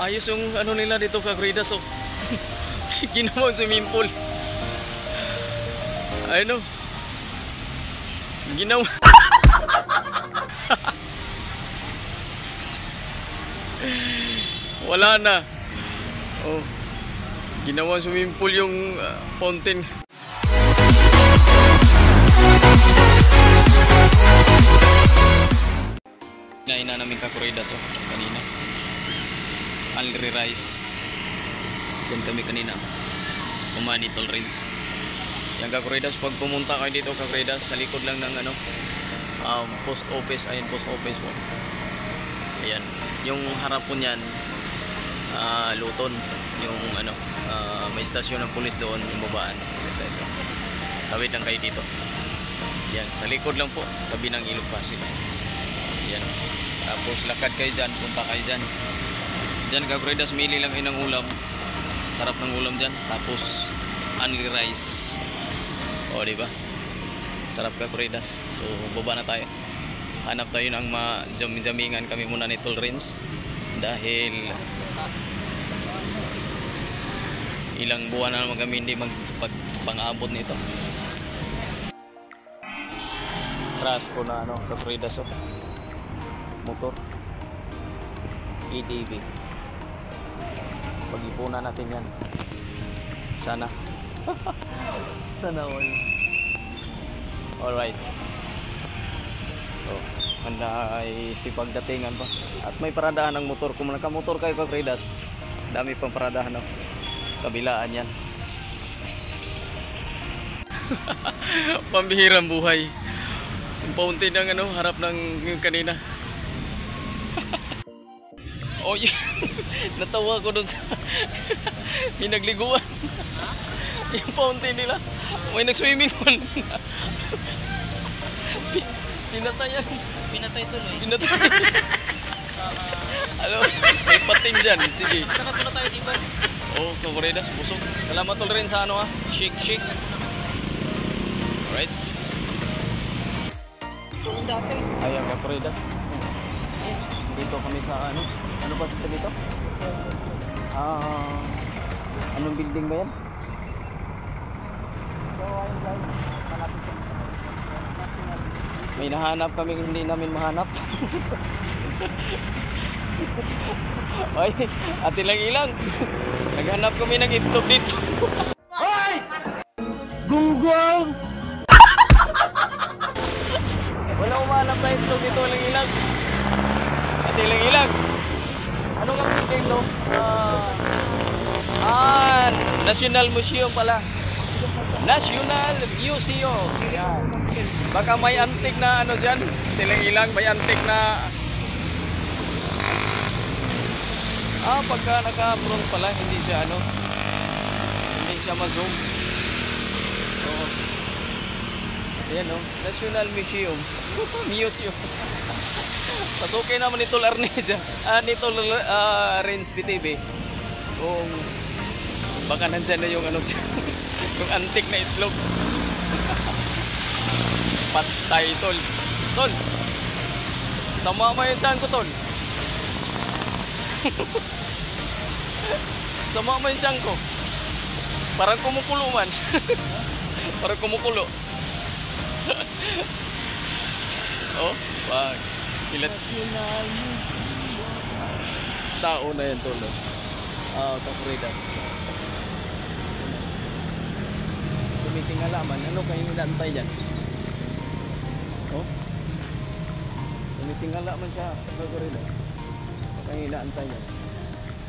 Ayos yung ano nila dito Kagridas oh. Ginawa swimming pool. Ayun oh. Ginawa. Wala na. Oh. Ginawa swimming pool yung fountain. Kinain na namin Kagridas oh, kanina. Alri rice. Diyan kami kanina. Umani tolerance. Yan Kagridas, pag pumunta kayo dito Kagridas, sa likod lang ng ano, post office. Ayun, post office po. Ayan. Yung harap po niyan, Luton. Yung ano, may stasyon ng pulis doon, yung babaan. Tawid lang kayo dito. Yan, sa likod lang po, tabi ng Ilog Pasig. Yan. Tapos lakad kayo dyan, punta kayo dyan. Dyan Kagridas, mili lang kayo ng ulam. Sarap ng ulam dyan. Tapos only rice. O diba? Sarap Kagridas. So baba na tayo. Hanap tayo ng jamingan kami muna ni Tolerance. Dahil ilang buwan na naman kami hindi magpang-abot nito. Crash ko na ano Kagridas oh. Motor EDV. Pag-ipunan natin yan. Sana. Sana all. Alright. So, handa ay sipagdatingan pa. At may paradahan ng motor. Kung nakamotor kayo Kagridas, dami pang paradahan no? Kabilaan yan. Pambihirang buhay. Yung fountain ng ano, harap ng yung kanina. Oh, yeah. Natawa ko doon sa pinagliguan. Yung fountain nila. May nag-swimming pool. Pinatayan. Pinatay tuloy. Pinatay. Ano? May pating dyan. Sige. Nakatula tayo dito. Oh, Kagridas, busog. Salamat tol rin sa ano ah. Shake. Alright. Ayan, Kagridas. Dito kami sa ano? Ano ba dito? Anong building ba yan? May nahanap kami, hindi namin mahanap. Ay, at ilang naghanap kami ng itlog dito. Hoy! Gunggong! Wala umahanap na itlog dito, ilang. At ilang. Ano nga building no? National Museum pala. National Museum. Yan. Baka may antik na ano dyan. Ilang may antik na. Pagka naka-front pala, hindi siya ano. Hindi siya ma-zoom. So, ayan no. National Museum. Museum. Pasukin naman ni Tol Arneja. Ni Tol Renz BTV. Kung baka nandyan na yung ano yung antik na itlog. Patay Tol. Tol, sama mo yun saan ko Tol. Sama mo yun saan ko. Parang kumukulo man. Parang kumukulo. Oh, wag. Pilat. Tao na yan Tol. Kagridas. Tumitingala man. Ano kayo nilantay dyan? Oh? Tumitingala man siya Kagridas. Kayo nilantay dyan.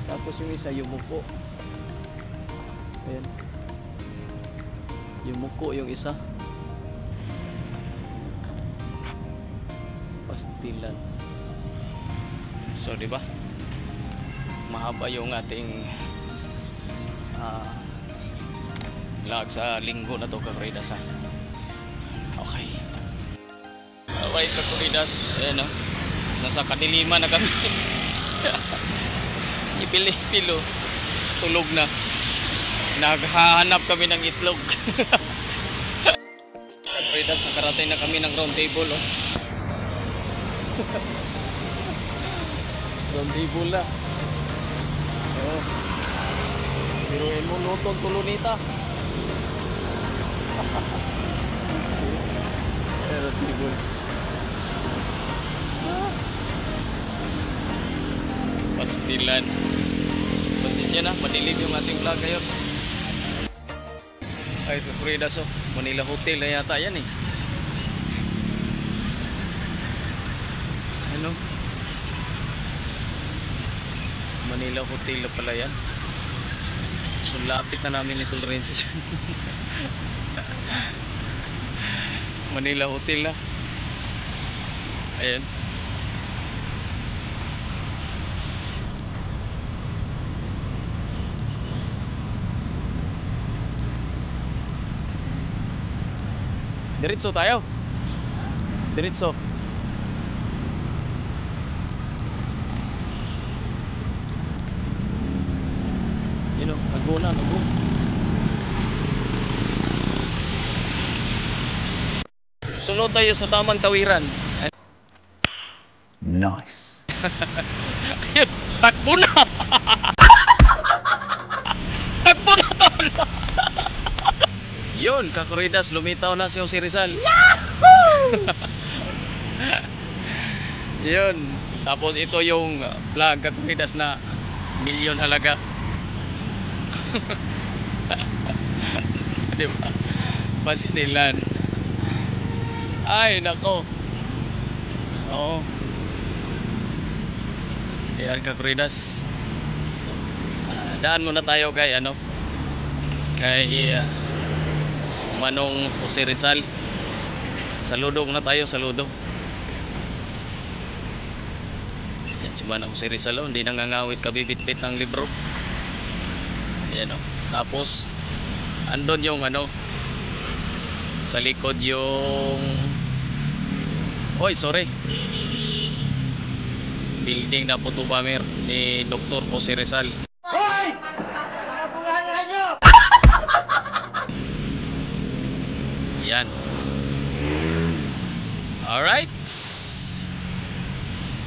Tapos yung isa yumuko. Ayan. Yumuko yung isa. Pastilan. So, di ba? Mahaba yung ating lag sa linggo na to Kagridas ha. Okay. Alright Kagridas. Ayan o. Nasa kadiliman na kami. Ipili-pilo. Tulog na. Naghahanap kami ng itlog. Kagridas, nakarating na kami ng round table oh. Round table na. Oh. Biruin mo lutong tulunita. Pastilan. Pasensya na, madilim yung ating vlog ngayon. Ay, Florida, so Manila Hotel na yata yan eh. Ano? Manila Hotel na pala yan. So lapit na namin ito rin siya. Manila Hotel na. Ayan. Diretso tayo. Diretso. You know, nago na, nago. Sunod tayo sa tamang tawiran. Nice. Ayun, takbo na. Takbo na tol. Yun, Kakuridas, lumitaw na si Jose Rizal. Yahoo! Yun. Tapos ito yung vlog Kakuridas na milyon halaga. Diba? Pastilan. Ay, nako. Oo. Ayan, Kakuridas. Daan muna tayo kay ano, kay Manong Jose Rizal. Saludo muna tayo, saludo. Yan si Manong Jose Rizal, hindi nangangawit kabibit-bit ng libro. Ayan o. Tapos andon yung ano, sa likod yung, oy sorry, building na Puto Pamer ni Dr. Jose Rizal. Hoy! Napungahan nyo! Yan. Alright.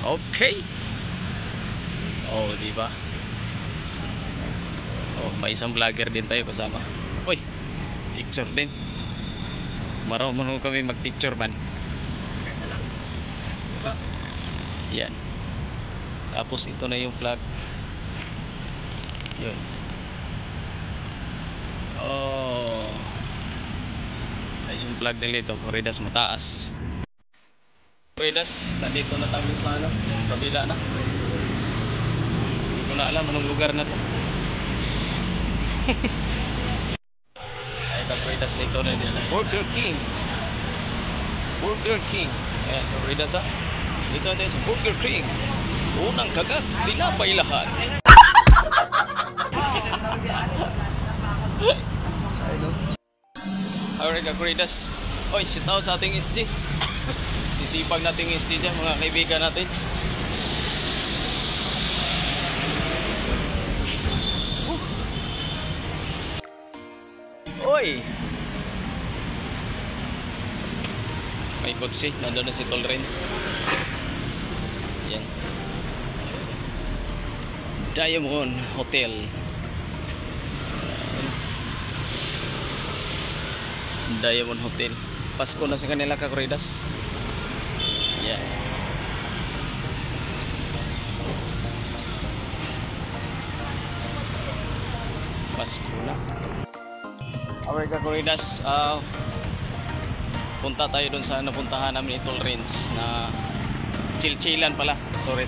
Okay. Oh, di ba? Oh, may isang vlogger din tayo kasama. Uy, picture din. Marunong kami mag-picture man. Yan. Tapos ito na yung vlog. Yun. Oh. Ay, yung vlog nila ito, Kakuridas, mataas. Kakuridas, nandito na tayo sa ano, kabila na. Hindi ko na alam anong lugar na to. Ay, Kakuridas, dito na din sa Burger King. Burger King. Ayan, Kakuridas ha. Dito na tayo sa Burger King. Unang kagat, tinapay lahat. Alright, Kakuridas. Oy, shout out sa ating SG. Sisipag nating SG dyan, mga kaibigan natin. Oy! May kotse, nandun na si Tolrens. Yan. Diamond Hotel. Diamond Hotel. Pasko na sa kanila, Kakuridas. Yan. Pasko na. Alright, Kakuridas, punta tayo dun sa napuntahan namin ni Tolrens na chill-chillan pala. Sorry.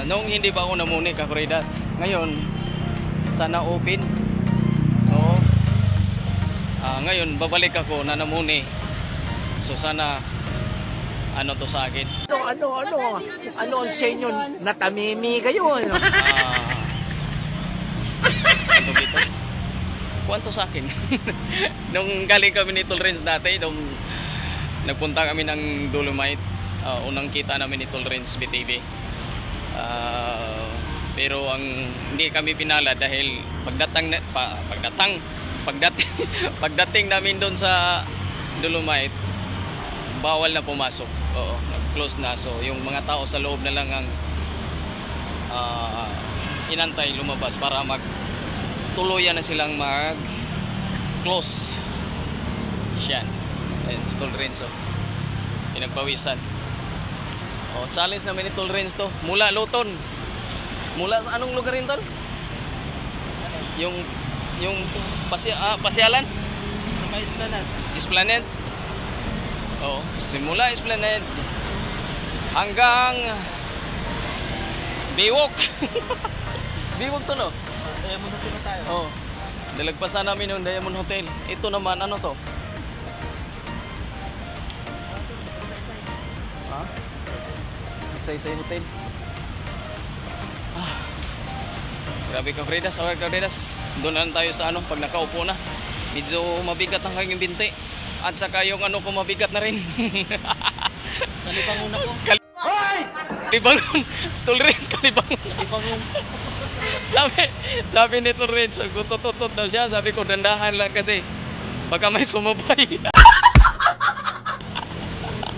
Nung hindi pa ako namuni, Kakuridas. Ngayon, sana open. Oo. Ngayon, babalik ako na namuni. So sana, ano to sa akin? Ano ang senyo? Natamimi kayo, ano? Ano dito? Kuwanto sa akin? Nung galing kami ni Tolrens dati, nung nagpunta kami ng Dolomite, unang kita namin ni Tolrens BTV. Pero ang hindi kami pinala dahil pagdating namin doon sa Dolomite, bawal na pumasok. Oo, nag-close na. So yung mga tao sa loob na lang ang inantay lumabas para tuluyan na silang close. Yan. Ayan, Tol Renzo. Pinagpawisan. Challenge namin ni Tol Renzo to. Mula Luton. Mula sa anong lugar yun, Tol? Yung pasyalan? Esplanade. Simula Esplanade hanggang Biwok. Biwok to, no? Diamond Hotel na tayo. Nalagpasan namin yung Diamond Hotel. Ito naman, ano to? Saysay Hotel. Grabe ka, Fredas. Okay, Fredas. Doon na lang tayo sa pag nakaupo na. Medyo mabigat ang kanyang binti. At saka yung ko mabigat na rin. Kalibangon ako. Kalibangon. Tol Renz, kalibangon. Kalibangon. Sabi ni Tol Renz, gutot-tutot daw siya. Sabi ko, dandahan lang kasi baka may sumabay.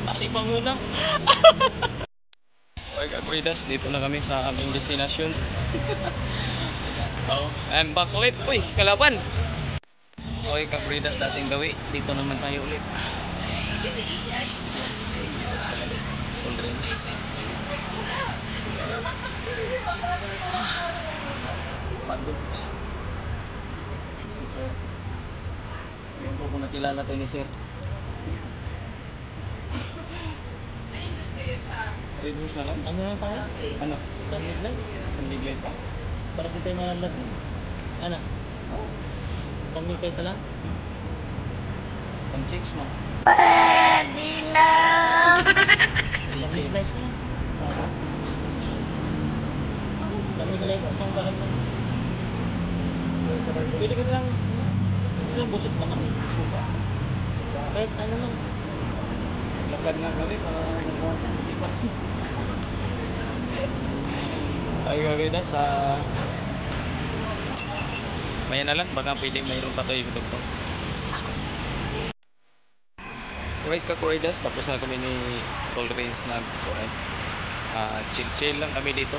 Kalibangon lang. Okay, Fredas, dito na kami sa aming destination. I'm back ulit. Uy, kalaban. Okay, Fredas, dating gawi. Dito naman tayo ulit. Tol Renz. Pagod. Si Sir. Hindi ko nakilala tayo ni Sir. Red Horse na lang? Ano na tayo? Ano? Sunlit lang. Sandig light pa? Para di tayo malalag. Ano? Sunlit kayo lang? Pang chicks mo. Sunlit light na. Sunlit light. Isang bahay lang. Pwede ka lang. Gusto lang busot naman. Kahit ano lang. Lakad nga kami para nagwasan. Hindi pa. Ay gagawin na sa maya na lang. Baka pwede mayroong patoy yung doktor. Alright ka, Corridas. Tapos na kami ni Tol Renz na chill-chill lang kami dito.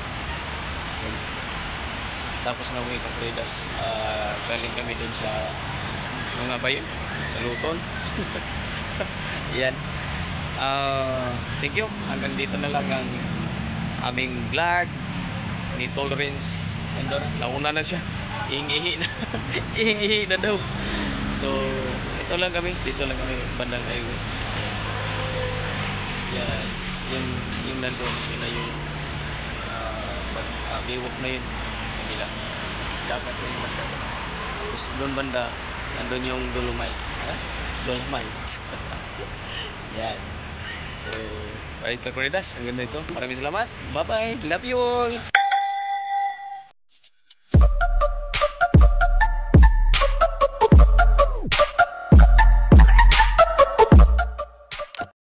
Tapos na kami kang Corridas. Galing kami dun sa mga bayo. Sa Luton. Yan. Thank you. Hanggang dito na lang ang aming vlog ni Tol Renz. Nauna na siya. Ihingi na. Ihingi na daw. So, ito lang kami. Dito lang kami. Bandang highway. Yan. Yung nandun. Yun na yung biwok na yun. Kabila. Dapat na yung banda. Tapos doon banda, nandun yung Dolomite. Dolomite. Yan. So, alright, Corridas. Ang ganda ito. Maraming salamat. Bye-bye. Love you all.